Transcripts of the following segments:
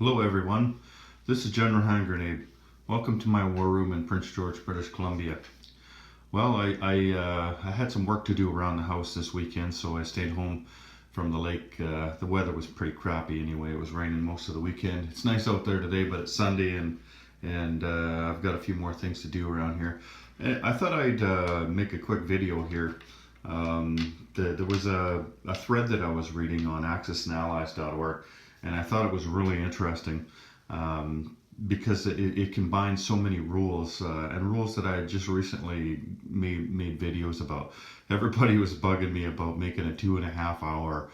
Hello everyone, this is General Hand Grenade. Welcome to my war room in Prince George, British Columbia. Well, I had some work to do around the house this weekend, so I stayed home from the lake. The weather was pretty crappy anyway. It was raining most of the weekend. It's nice out there today, but it's Sunday and I've got a few more things to do around here. I thought I'd make a quick video here. There was a thread that I was reading on axisandallies.org, and I thought it was really interesting because it combines so many rules and rules that I just recently made videos about. Everybody was bugging me about making a 2.5 hour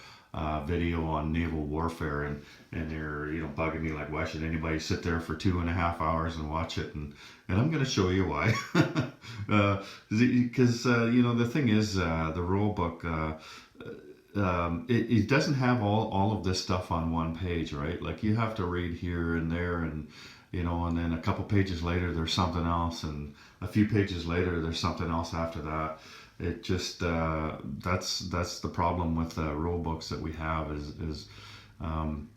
video on naval warfare, and they're bugging me like, why should anybody sit there for 2.5 hours and watch it? And I'm going to show you why. Because the thing is, the rule book, it doesn't have all of this stuff on one page, right? Like, you have to read here and there, and and then a couple pages later there's something else, and a few pages later there's something else after that. It just that's the problem with rule books that we have is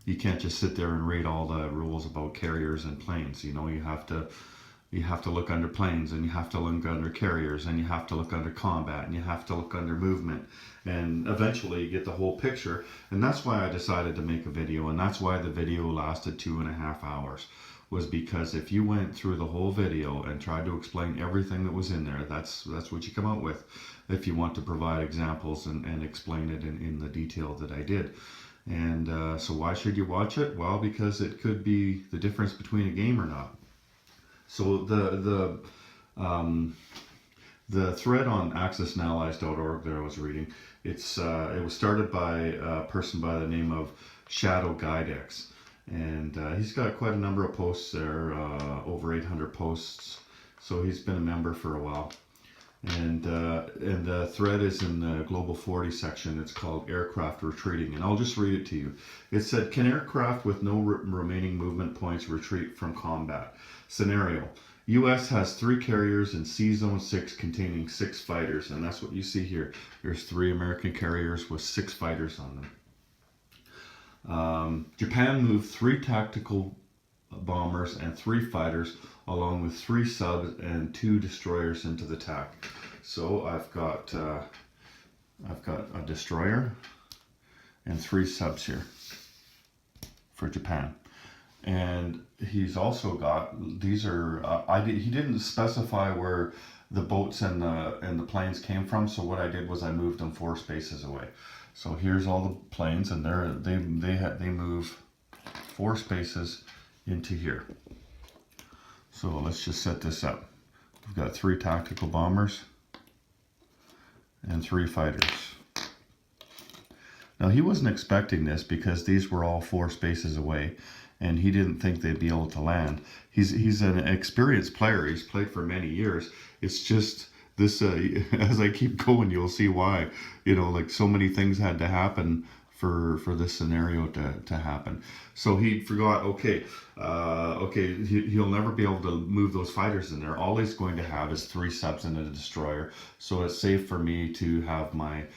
you can't just sit there and read all the rules about carriers and planes. You have to look under planes, and you have to look under carriers, and you have to look under combat, and you have to look under movement, and eventually you get the whole picture. And that's why I decided to make a video, and that's why the video lasted 2.5 hours, was because if you went through the whole video and tried to explain everything that was in there, that's what you come out with, if you want to provide examples and explain it in the detail that I did. And so why should you watch it? Well, because it could be the difference between a game or not. So the thread on axisandallies.org that I was reading, it was started by a person by the name of Shadow Guidex, and he's got quite a number of posts there, over 800 posts. So he's been a member for a while, and the thread is in the Global 40 section. It's called Aircraft Retreating, and I'll just read it to you. It said, can aircraft with no remaining movement points retreat from combat? Scenario: U.S. has 3 carriers in Sea Zone 6 containing 6 fighters, and that's what you see here. There's 3 American carriers with 6 fighters on them. Japan moved 3 tactical bombers and 3 fighters, along with 3 subs and 2 destroyers into the attack. So I've got a destroyer and 3 subs here for Japan. And he's also got, these are he didn't specify where the boats and the planes came from, so what I did was I moved them 4 spaces away. So here's all the planes, and they move 4 spaces into here. So let's just set this up. We've got 3 tactical bombers and 3 fighters. Now, he wasn't expecting this because these were all 4 spaces away, and he didn't think they'd be able to land. He's an experienced player. He's played for many years. It's just this, as I keep going, you'll see why. Like, so many things had to happen for this scenario to happen. So he forgot, he'll never be able to move those fighters in there. All he's going to have is 3 subs and a destroyer. So it's safe for me to have my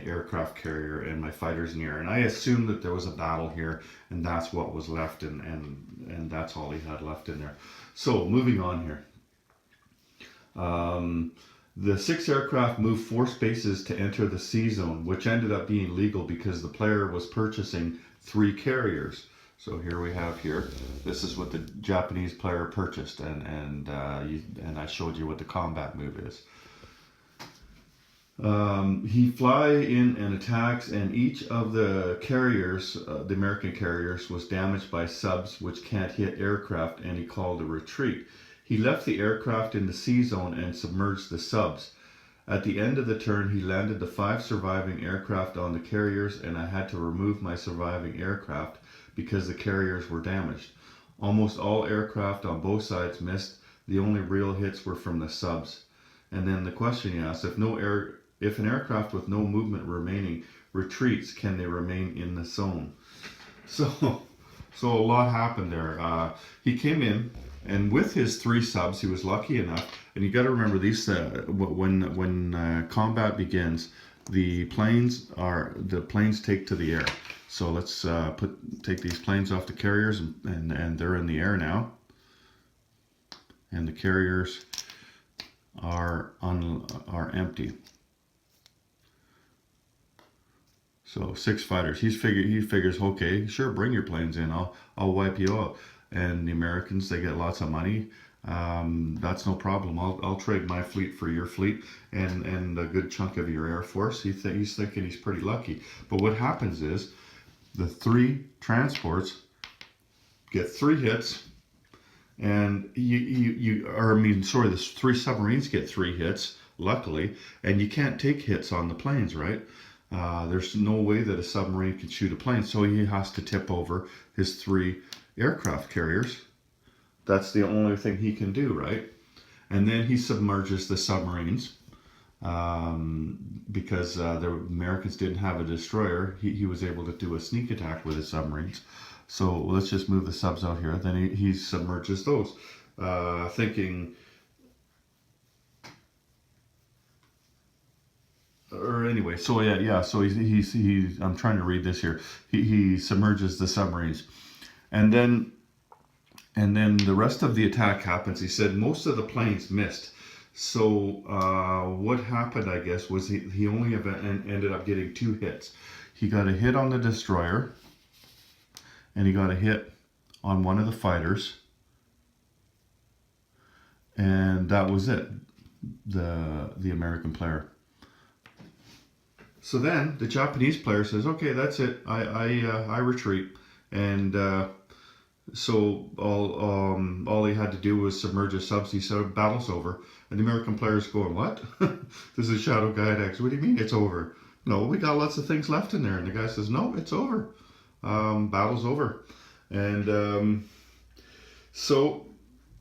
aircraft carrier and my fighters in here. And I assumed that there was a battle here, and that's what was left, and that's all he had left in there. So moving on here. The 6 aircraft moved 4 spaces to enter the Sea Zone, which ended up being legal because the player was purchasing 3 carriers. So here we have this is what the Japanese player purchased, and I showed you what the combat move is. He fly in and attacks, and each of the carriers, the American carriers, was damaged by subs which can't hit aircraft, and he called a retreat. He left the aircraft in the Sea Zone and submerged the subs. At the end of the turn, he landed the 5 surviving aircraft on the carriers, and I had to remove my surviving aircraft because the carriers were damaged. Almost all aircraft on both sides missed. The only real hits were from the subs. And then the question he asked, if an aircraft with no movement remaining retreats, can they remain in the zone? So a lot happened there. He came in, and with his 3 subs, he was lucky enough. And you got to remember, these when combat begins, the planes take to the air. So let's take these planes off the carriers, and they're in the air now. And the carriers are empty. So 6 fighters. He figures, okay, sure, bring your planes in. I'll wipe you out. And the Americans, they get lots of money. That's no problem. I'll trade my fleet for your fleet and a good chunk of your Air Force. He's thinking he's pretty lucky. But what happens is the 3 transports get 3 hits, and the 3 submarines get 3 hits, luckily, and you can't take hits on the planes, right? There's no way that a submarine can shoot a plane, so he has to tip over his 3 aircraft carriers. That's the only thing he can do, right? And then he submerges the submarines because the Americans didn't have a destroyer. He was able to do a sneak attack with his submarines. So let's just move the subs out here. Then he submerges those, thinking... Or anyway, so so he's I'm trying to read this here. He submerges the submarines, and then the rest of the attack happens. He said most of the planes missed. So what happened, I guess, was he only ended up getting 2 hits. He got a hit on the destroyer, and he got a hit on one of the fighters, and that was it. The American player. So then the Japanese player says, "Okay, that's it. I retreat." And so all he had to do was submerge his subs. He said, "Battle's over." And the American player's going, "What?" This is Shadow Guide X. "What do you mean it's over?" "No, we got lots of things left in there." And the guy says, "No, it's over. Battle's over." And so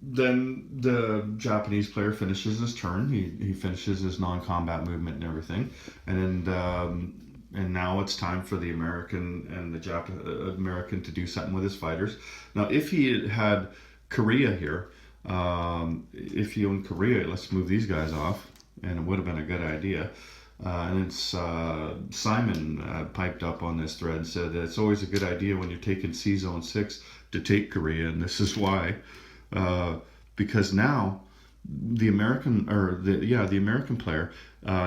then the Japanese player finishes his turn. He finishes his non-combat movement and everything, and now it's time for the American and the American to do something with his fighters. Now, if he had Korea here, if he owned Korea, let's move these guys off, and it would have been a good idea. And it's Simon piped up on this thread and said that it's always a good idea when you're taking C Zone 6 to take Korea, and this is why. Because now the American player,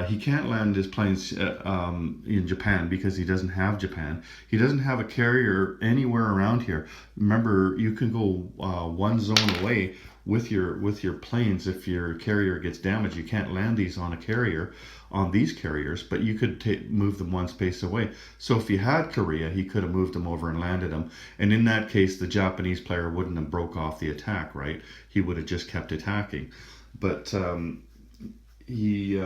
he can't land his planes in Japan because he doesn't have Japan. He doesn't have a carrier anywhere around here. Remember, you can go 1 zone away with your planes. If your carrier gets damaged, you can't land these on these carriers, but you could move them 1 space away. So if he had Korea, he could have moved them over and landed them. And in that case, the Japanese player wouldn't have broke off the attack, right? He would have just kept attacking. But he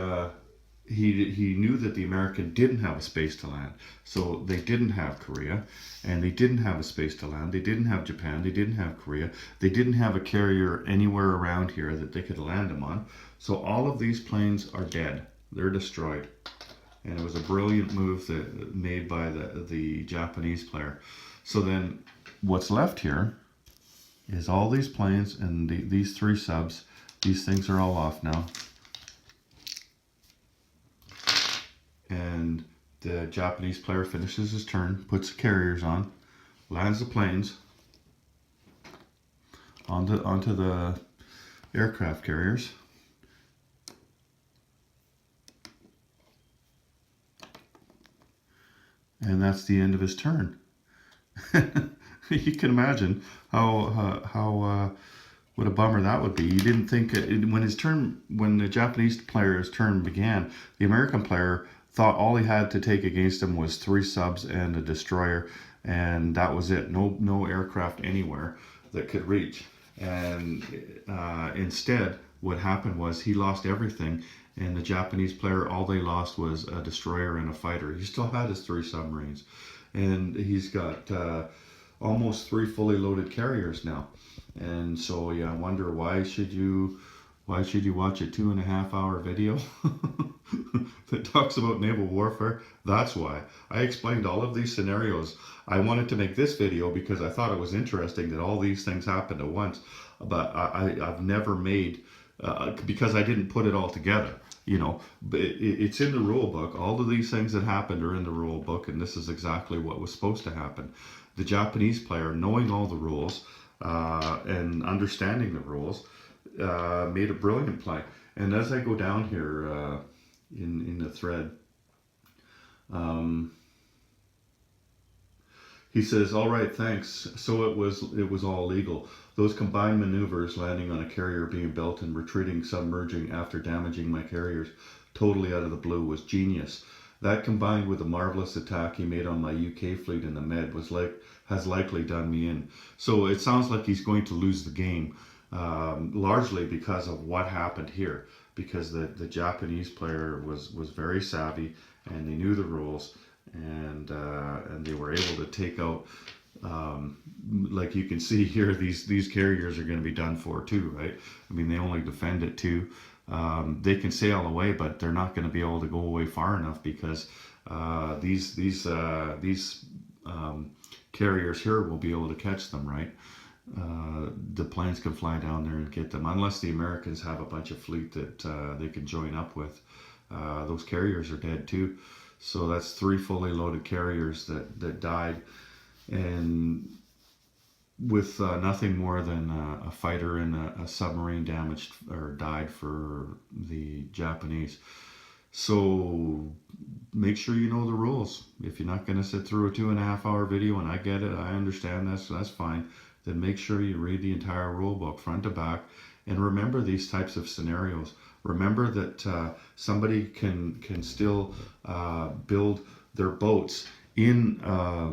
knew that the American didn't have a space to land. So they didn't have Korea, and they didn't have a space to land. They didn't have Japan. They didn't have Korea. They didn't have a carrier anywhere around here that they could land them on. So all of these planes are dead. They're destroyed. And it was a brilliant move made by the Japanese player. So then what's left here is all these planes and these 3 subs. These things are all off now. And the Japanese player finishes his turn, puts the carriers on, lands the planes onto the aircraft carriers. And that's the end of his turn. You can imagine how what a bummer that would be. You didn't think when the Japanese player's turn began, the American player thought all he had to take against him was 3 subs and a destroyer, and that was it. No aircraft anywhere that could reach. And instead, what happened was he lost everything, and the Japanese player, all they lost was a destroyer and a fighter. He still had his 3 submarines, and he's got almost 3 fully loaded carriers now. And so I wonder, why should you watch a 2.5-hour video that talks about naval warfare? That's why. I explained all of these scenarios. I wanted to make this video because I thought it was interesting that all these things happened at once, but I've never made, because I didn't put it all together. you know, but it's in the rule book. All of these things that happened are in the rule book, and this is exactly what was supposed to happen. The Japanese player, knowing all the rules and understanding the rules, made a brilliant play. And as I go down here in the thread, um, he says, "All right, thanks. So it was all legal. Those combined maneuvers, landing on a carrier being built and retreating, submerging after damaging my carriers, totally out of the blue, was genius. That combined with the marvelous attack he made on my UK fleet in the Med has likely done me in." So it sounds like he's going to lose the game, largely because of what happened here. Because the Japanese player was very savvy and they knew the rules, and they were able to take out, like you can see here, these carriers are going to be done for too, right? I mean, they only defend it too. They can sail away, but they're not going to be able to go away far enough, because these carriers here will be able to catch them, right? The planes can fly down there and get them, unless the Americans have a bunch of fleet that they can join up with. Those carriers are dead too. So that's 3 fully loaded carriers that died, and with nothing more than a fighter and a submarine damaged or died for the Japanese. So make sure you know the rules. If you're not going to sit through a 2.5 hour video, and I get it, I understand that's fine, then make sure you read the entire rule book front to back, and remember these types of scenarios. Remember that somebody can still build their boats in a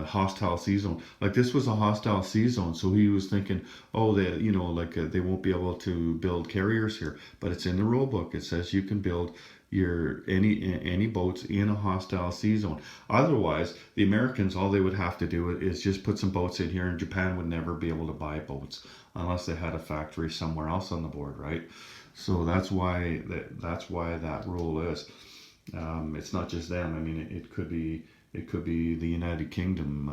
hostile sea zone. Like, this was a hostile sea zone, so he was thinking, oh, they won't be able to build carriers here. But it's in the rule book. It says you can build any boats in a hostile sea zone. Otherwise, the Americans, all they would have to do is just put some boats in here, and Japan would never be able to buy boats unless they had a factory somewhere else on the board, right? So that's why that rule is. It's not just them. I mean, it could be the United Kingdom.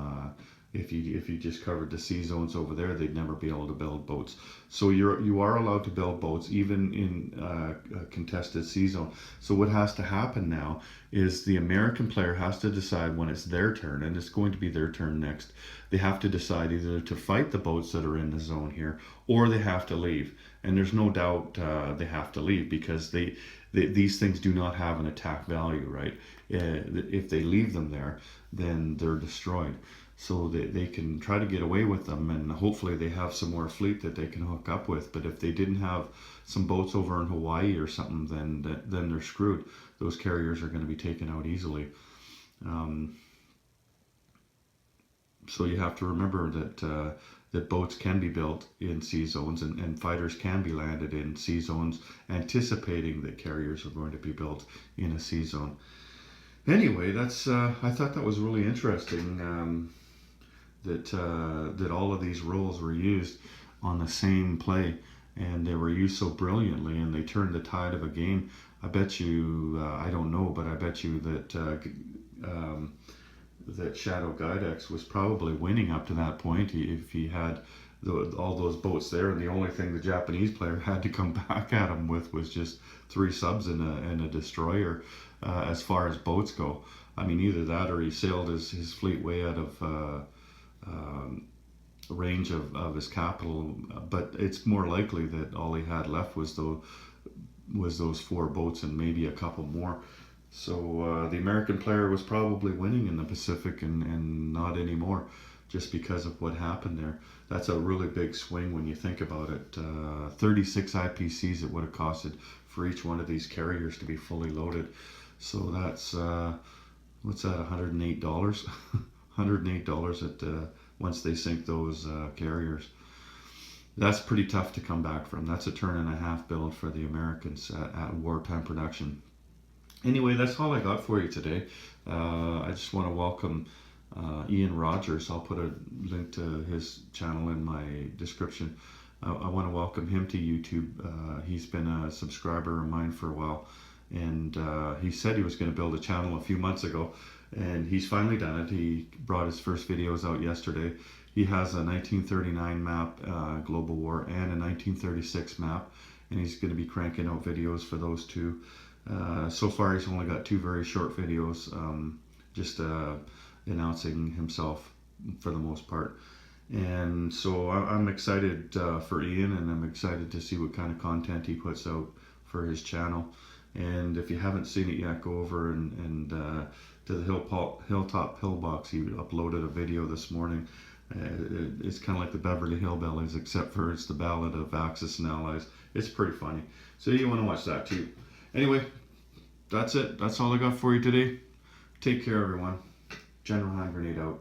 If you just covered the sea zones over there, they'd never be able to build boats. So you are allowed to build boats even in a contested sea zone. So what has to happen now is the American player has to decide when it's their turn, and it's going to be their turn next. They have to decide either to fight the boats that are in the zone here, or they have to leave. And there's no doubt they have to leave, because these things do not have an attack value, right? If they leave them there, then they're destroyed. So they can try to get away with them, and hopefully they have some more fleet that they can hook up with. But if they didn't have some boats over in Hawaii or something, then they're screwed. Those carriers are going to be taken out easily. So you have to remember that boats can be built in sea zones, and fighters can be landed in sea zones, anticipating that carriers are going to be built in a sea zone. Anyway, that's I thought that was really interesting, that all of these rules were used on the same play, and they were used so brilliantly, and they turned the tide of a game. I bet you, I don't know, but I bet you that Shadow Gydex was probably winning up to that point if he had all those boats there, and the only thing the Japanese player had to come back at him with was just 3 subs and a destroyer. As far as boats go, I mean, either that or he sailed his fleet way out of range of his capital. But it's more likely that all he had left was those 4 boats and maybe a couple more. So the American player was probably winning in the Pacific, and not anymore, just because of what happened there. That's a really big swing when you think about it. 36 IPCs it would have costed for each one of these carriers to be fully loaded. So that's what's that? $108. $108 at once they sink those carriers. That's pretty tough to come back from. That's a turn and a half build for the Americans at wartime production. Anyway, that's all I got for you today. I just want to welcome Ian Rogers. I'll put a link to his channel in my description. I want to welcome him to YouTube. He's been a subscriber of mine for a while, and he said he was going to build a channel a few months ago, and he's finally done it. He brought his first videos out yesterday. He has a 1939 map, Global War, and a 1936 map, and he's going to be cranking out videos for those two. So far, he's only got 2 very short videos, just announcing himself for the most part. And so I'm excited for Ian, and I'm excited to see what kind of content he puts out for his channel. And if you haven't seen it yet, go over and to the Hilltop Pillbox. He uploaded a video this morning. It's kind of like the Beverly Hillbillies, except for it's the Ballad of Axis and Allies. It's pretty funny. So you want to watch that too. Anyway, that's it. That's all I got for you today. Take care, everyone. General Hand Grenade out.